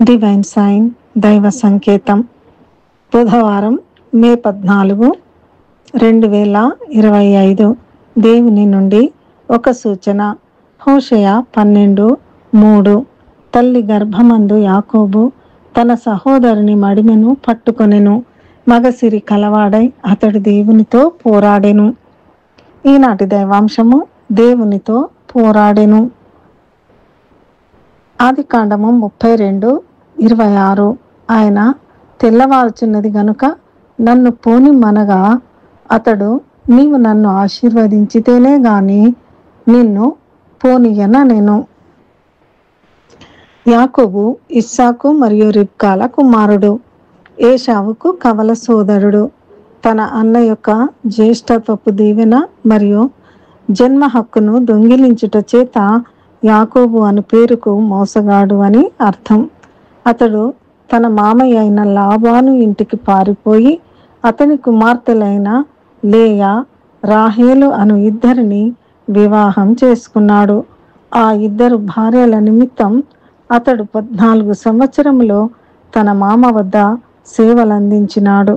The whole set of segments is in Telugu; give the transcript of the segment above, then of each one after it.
డివైన్ సైన్ దైవ సంకేతం బుధవారం మే 14, 2025 దేవుని నుండి ఒక సూచన. హోషేయ 12:3 తల్లి గర్భమందు యాకోబు తన సహోదరుని మడిమెను పట్టుకొనెను, మగసిరి కలవాడై అతడు దేవునితో పోరాడెను. ఈనాటి దైవాంశము దేవునితో పోరాడెను. ఆదికాండము 32:26 ఆయన తెల్లవారుచున్నది గనుక నన్ను పోనిమ్మనగా అతడు నీవు నన్ను ఆశీర్వదించితేనే గాని నిన్ను పోనీయనెను. యాకోబు ఇస్సాకు మరియు రిబ్కాల కుమారుడు, ఏశావుకు కవల సోదరుడు. తన అన్న యొక్క జ్యేష్ఠత్వపు దీవెన మరియు జన్మ హక్కును దొంగిలించుట చేత యాకోబు అను పేరుకు మోసగాడు అని అర్థం. అతడు తన మామయ్య అయిన లాబాను ఇంటికి పారిపోయి అతని కుమార్తెలైన లేయా, రాహేలు అను ఇద్దరిని వివాహం చేసుకున్నాడు. ఆ ఇద్దరు భార్యల నిమిత్తం అతడు 14 సంవత్సరములో తన మామ వద్ద సేవలందించినాడు.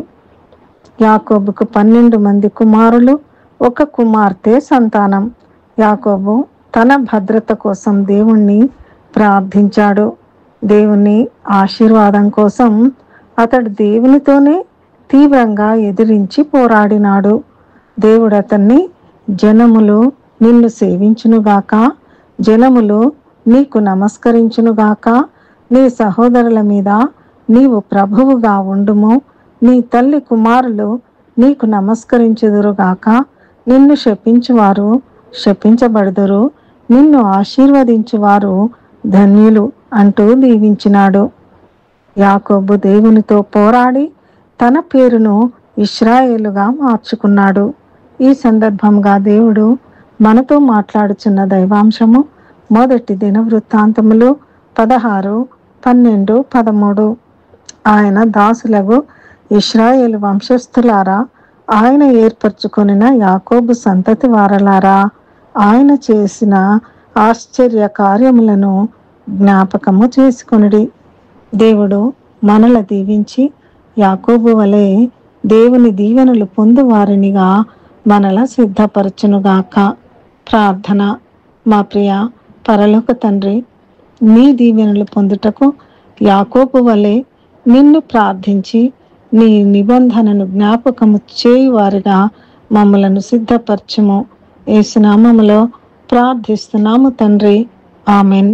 యాకోబుకు 12 మంది కుమారులు, 1 కుమార్తె సంతానం. యాకోబు తన భద్రత కోసం దేవుణ్ణి ప్రార్థించాడు. దేవుని ఆశీర్వాదం కోసం అతడు దేవునితోనే తీవ్రంగా ఎదిరించి పోరాడినాడు. దేవుడు అతన్ని జనములు నిన్ను సేవించునుగాక, జనములు నీకు నమస్కరించునుగాక, నీ సహోదరుల మీద నీవు ప్రభువుగా ఉండుము, నీ తల్లి కుమారులు నీకు నమస్కరించుదురుగాక, నిన్ను శపించువారు శపించబడుదురు, నిన్ను ఆశీర్వదించువారు ధన్యులు అంటూ దీవించినాడు. యాకోబు దేవునితో పోరాడి తన పేరును ఇశ్రాయేలుగా మార్చుకున్నాడు. ఈ సందర్భంగా దేవుడు మనతో మాట్లాడుచున్న దైవాంశము మొదటి దినవృత్తాంతములు 16, 12, 13. ఆయన దాసులకు ఇశ్రాయేలు వంశస్థులారా, ఆయన ఏర్పరచుకొనిన యాకోబు సంతతి వారలారా, ఆయన చేసిన ఆశ్చర్య కార్యములను జ్ఞాపకము చేసుకొనుడి. దేవుడు మనల దీవించి యాకోబు వలె దేవుని దీవెనలు పొందువారినిగా మనల సిద్ధపరచునుగాక. ప్రార్థన. మా ప్రియ పరలోక తండ్రి, నీ దీవెనలు పొందుటకు యాకోబు వలె నిన్ను ప్రార్థించి నీ నిబంధనను జ్ఞాపకము చేయువారిగా మమ్మలను సిద్ధపరచుము. యేసు నామములో ప్రార్థిస్తున్నాము తండ్రి. ఆమెన్.